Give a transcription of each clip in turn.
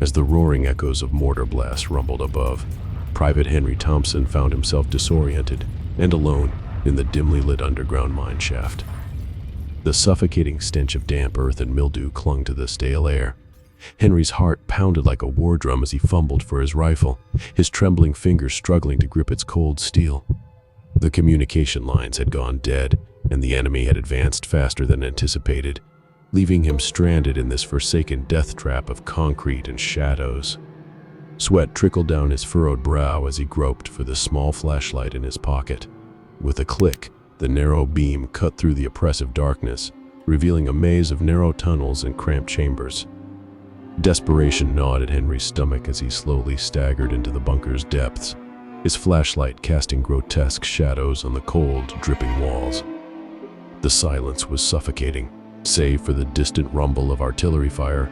As the roaring echoes of mortar blasts rumbled above, Private Henry Thompson found himself disoriented and alone in the dimly lit underground mine shaft. The suffocating stench of damp earth and mildew clung to the stale air. Henry's heart pounded like a war drum as he fumbled for his rifle, his trembling fingers struggling to grip its cold steel. The communication lines had gone dead, and the enemy had advanced faster than anticipated, leaving him stranded in this forsaken death trap of concrete and shadows. Sweat trickled down his furrowed brow as he groped for the small flashlight in his pocket. With a click, the narrow beam cut through the oppressive darkness, revealing a maze of narrow tunnels and cramped chambers. Desperation gnawed at Henry's stomach as he slowly staggered into the bunker's depths, his flashlight casting grotesque shadows on the cold, dripping walls. The silence was suffocating, save for the distant rumble of artillery fire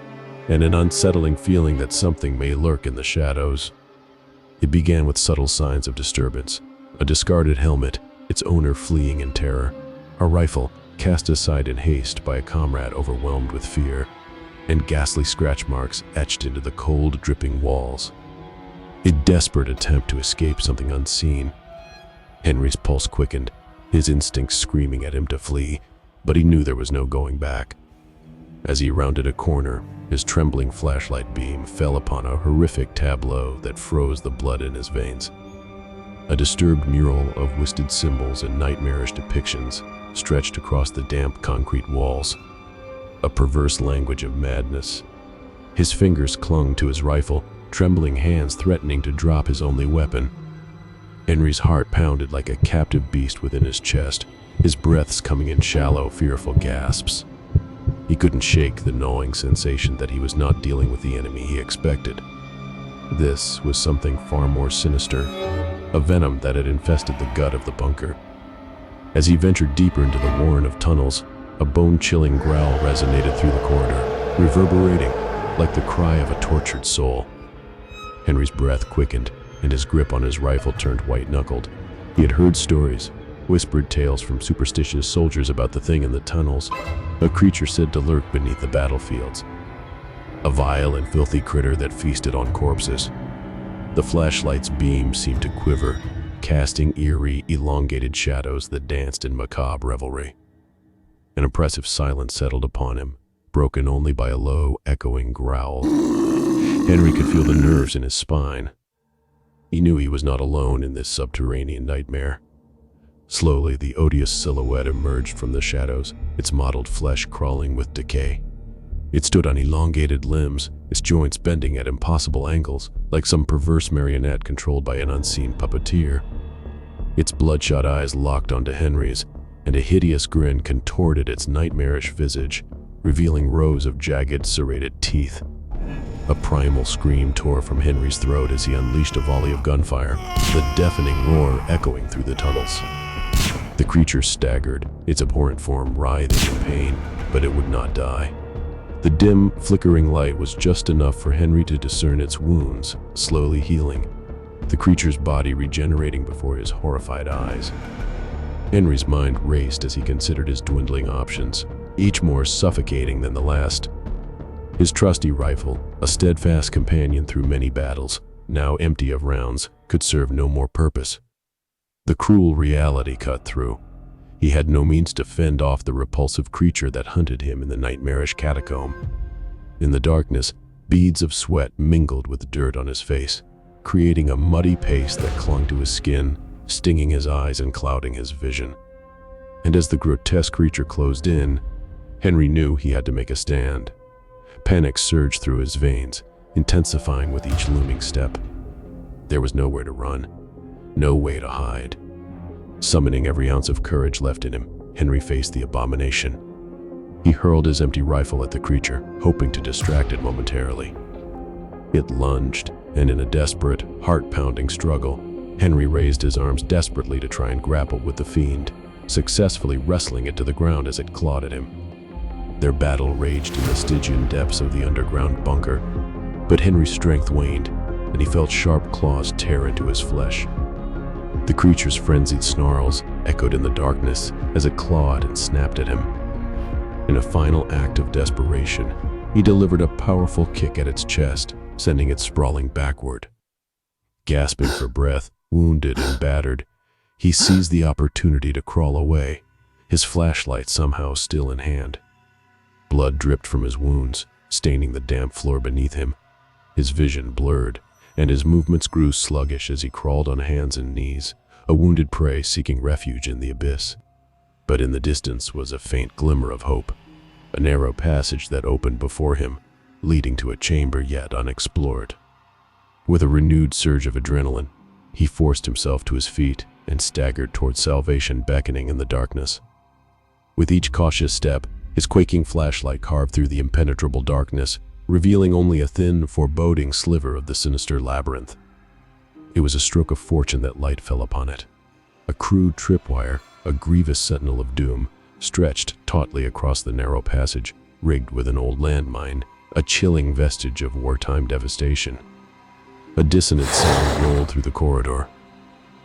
and an unsettling feeling that something may lurk in the shadows. It began with subtle signs of disturbance: a discarded helmet, its owner fleeing in terror, a rifle cast aside in haste by a comrade overwhelmed with fear, and ghastly scratch marks etched into the cold, dripping walls. A desperate attempt to escape something unseen. Henry's pulse quickened, his instincts screaming at him to flee, but he knew there was no going back. As he rounded a corner, his trembling flashlight beam fell upon a horrific tableau that froze the blood in his veins. A disturbed mural of twisted symbols and nightmarish depictions stretched across the damp concrete walls. A perverse language of madness. His fingers clung to his rifle, trembling hands threatening to drop his only weapon. Henry's heart pounded like a captive beast within his chest, his breaths coming in shallow, fearful gasps. He couldn't shake the gnawing sensation that he was not dealing with the enemy he expected. This was something far more sinister, a venom that had infested the gut of the bunker. As he ventured deeper into the warren of tunnels, a bone-chilling growl resonated through the corridor, reverberating like the cry of a tortured soul. Henry's breath quickened, and his grip on his rifle turned white-knuckled. He had heard stories, whispered tales from superstitious soldiers about the thing in the tunnels, a creature said to lurk beneath the battlefields, a vile and filthy critter that feasted on corpses. The flashlight's beam seemed to quiver, casting eerie, elongated shadows that danced in macabre revelry. An oppressive silence settled upon him, broken only by a low, echoing growl. Henry could feel the nerves in his spine. He knew he was not alone in this subterranean nightmare. Slowly, the odious silhouette emerged from the shadows, its mottled flesh crawling with decay. It stood on elongated limbs, its joints bending at impossible angles, like some perverse marionette controlled by an unseen puppeteer. Its bloodshot eyes locked onto Henry's, and a hideous grin contorted its nightmarish visage, revealing rows of jagged, serrated teeth. A primal scream tore from Henry's throat as he unleashed a volley of gunfire, the deafening roar echoing through the tunnels. The creature staggered, its abhorrent form writhing in pain, but it would not die. The dim, flickering light was just enough for Henry to discern its wounds, slowly healing, the creature's body regenerating before his horrified eyes. Henry's mind raced as he considered his dwindling options, each more suffocating than the last. His trusty rifle, a steadfast companion through many battles, now empty of rounds, could serve no more purpose. The cruel reality cut through. He had no means to fend off the repulsive creature that hunted him in the nightmarish catacomb. In the darkness, beads of sweat mingled with dirt on his face, creating a muddy paste that clung to his skin, stinging his eyes and clouding his vision. And as the grotesque creature closed in, Henry knew he had to make a stand. Panic surged through his veins, intensifying with each looming step. There was nowhere to run, no way to hide. Summoning every ounce of courage left in him, Henry faced the abomination. He hurled his empty rifle at the creature, hoping to distract it momentarily. It lunged, and in a desperate, heart-pounding struggle, Henry raised his arms desperately to try and grapple with the fiend, successfully wrestling it to the ground as it clawed at him. Their battle raged in the Stygian depths of the underground bunker, but Henry's strength waned, and he felt sharp claws tear into his flesh. The creature's frenzied snarls echoed in the darkness as it clawed and snapped at him. In a final act of desperation, he delivered a powerful kick at its chest, sending it sprawling backward. Gasping for breath, wounded and battered, he seized the opportunity to crawl away, his flashlight somehow still in hand. Blood dripped from his wounds, staining the damp floor beneath him. His vision blurred, and his movements grew sluggish as he crawled on hands and knees, a wounded prey seeking refuge in the abyss. But in the distance was a faint glimmer of hope, a narrow passage that opened before him, leading to a chamber yet unexplored. With a renewed surge of adrenaline, he forced himself to his feet and staggered towards salvation beckoning in the darkness. With each cautious step, his quaking flashlight carved through the impenetrable darkness, revealing only a thin, foreboding sliver of the sinister labyrinth. It was a stroke of fortune that light fell upon it. A crude tripwire, a grievous sentinel of doom, stretched tautly across the narrow passage, rigged with an old landmine, a chilling vestige of wartime devastation. A dissonant sound rolled through the corridor.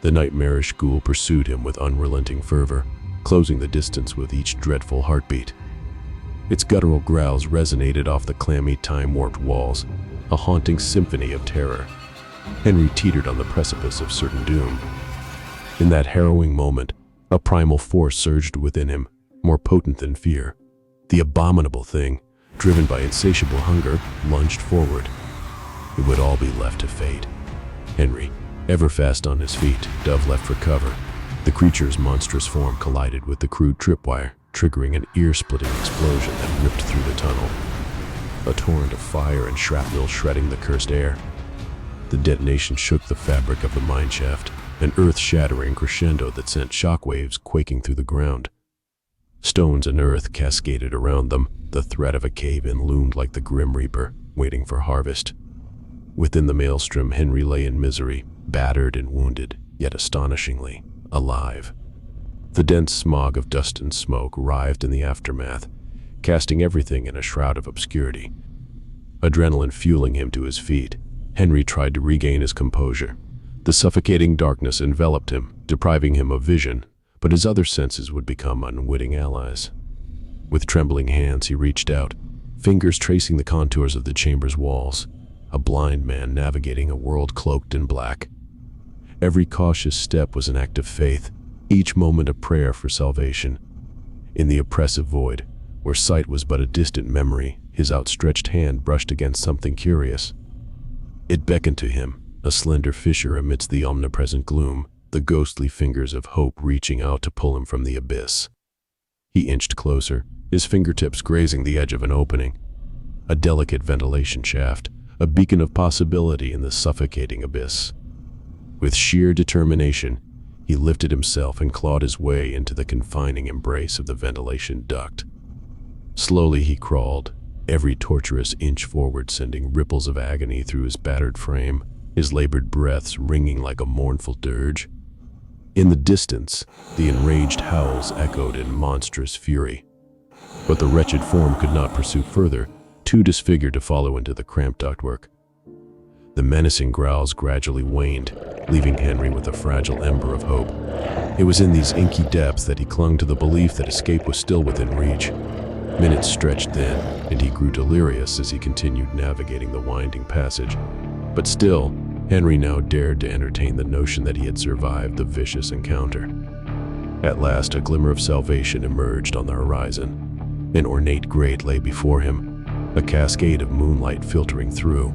The nightmarish ghoul pursued him with unrelenting fervor, closing the distance with each dreadful heartbeat. Its guttural growls resonated off the clammy, time-warped walls, a haunting symphony of terror. Henry teetered on the precipice of certain doom. In that harrowing moment, a primal force surged within him, more potent than fear. The abominable thing, driven by insatiable hunger, lunged forward. It would all be left to fate. Henry, ever fast on his feet, dove left for cover. The creature's monstrous form collided with the crude tripwire, triggering an ear-splitting explosion that ripped through the tunnel. A torrent of fire and shrapnel shredding the cursed air. The detonation shook the fabric of the mineshaft, an earth-shattering crescendo that sent shockwaves quaking through the ground. Stones and earth cascaded around them. The threat of a cave-in loomed like the Grim Reaper, waiting for harvest. Within the maelstrom, Henry lay in misery, battered and wounded, yet astonishingly alive. The dense smog of dust and smoke writhed in the aftermath, casting everything in a shroud of obscurity. Adrenaline fueling him to his feet, Henry tried to regain his composure. The suffocating darkness enveloped him, depriving him of vision, but his other senses would become unwitting allies. With trembling hands, he reached out, fingers tracing the contours of the chamber's walls, a blind man navigating a world cloaked in black. Every cautious step was an act of faith, each moment a prayer for salvation. In the oppressive void, where sight was but a distant memory, his outstretched hand brushed against something curious. It beckoned to him, a slender fissure amidst the omnipresent gloom, the ghostly fingers of hope reaching out to pull him from the abyss. He inched closer, his fingertips grazing the edge of an opening. A delicate ventilation shaft, a beacon of possibility in the suffocating abyss. With sheer determination, he lifted himself and clawed his way into the confining embrace of the ventilation duct. Slowly he crawled, every torturous inch forward sending ripples of agony through his battered frame, his labored breaths ringing like a mournful dirge. In the distance, the enraged howls echoed in monstrous fury. But the wretched form could not pursue further, too disfigured to follow into the cramped ductwork. The menacing growls gradually waned, leaving Henry with a fragile ember of hope. It was in these inky depths that he clung to the belief that escape was still within reach. Minutes stretched then, and he grew delirious as he continued navigating the winding passage. But still, Henry now dared to entertain the notion that he had survived the vicious encounter. At last, a glimmer of salvation emerged on the horizon. An ornate grate lay before him, a cascade of moonlight filtering through.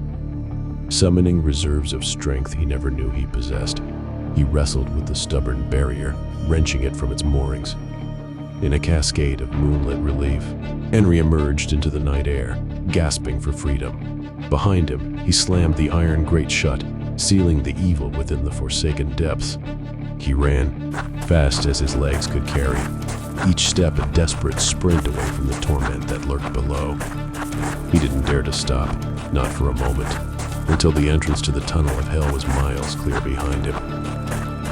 Summoning reserves of strength he never knew he possessed, he wrestled with the stubborn barrier, wrenching it from its moorings. In a cascade of moonlit relief, Henry emerged into the night air, gasping for freedom. Behind him, he slammed the iron grate shut, sealing the evil within the forsaken depths. He ran, fast as his legs could carry, each step a desperate sprint away from the torment that lurked below. He didn't dare to stop, not for a moment, until the entrance to the tunnel of hell was miles clear behind him.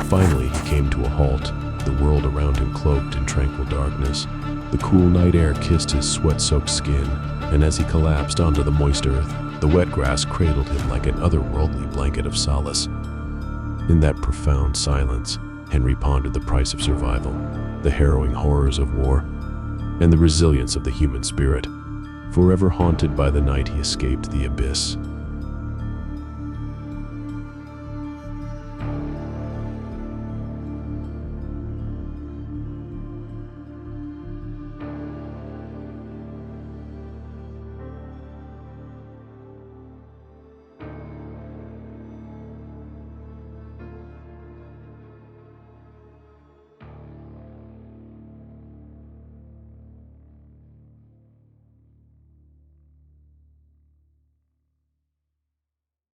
Finally, he came to a halt, the world around him cloaked in tranquil darkness. The cool night air kissed his sweat-soaked skin, and as he collapsed onto the moist earth, the wet grass cradled him like an otherworldly blanket of solace. In that profound silence, Henry pondered the price of survival, the harrowing horrors of war, and the resilience of the human spirit. Forever haunted by the night he escaped the abyss,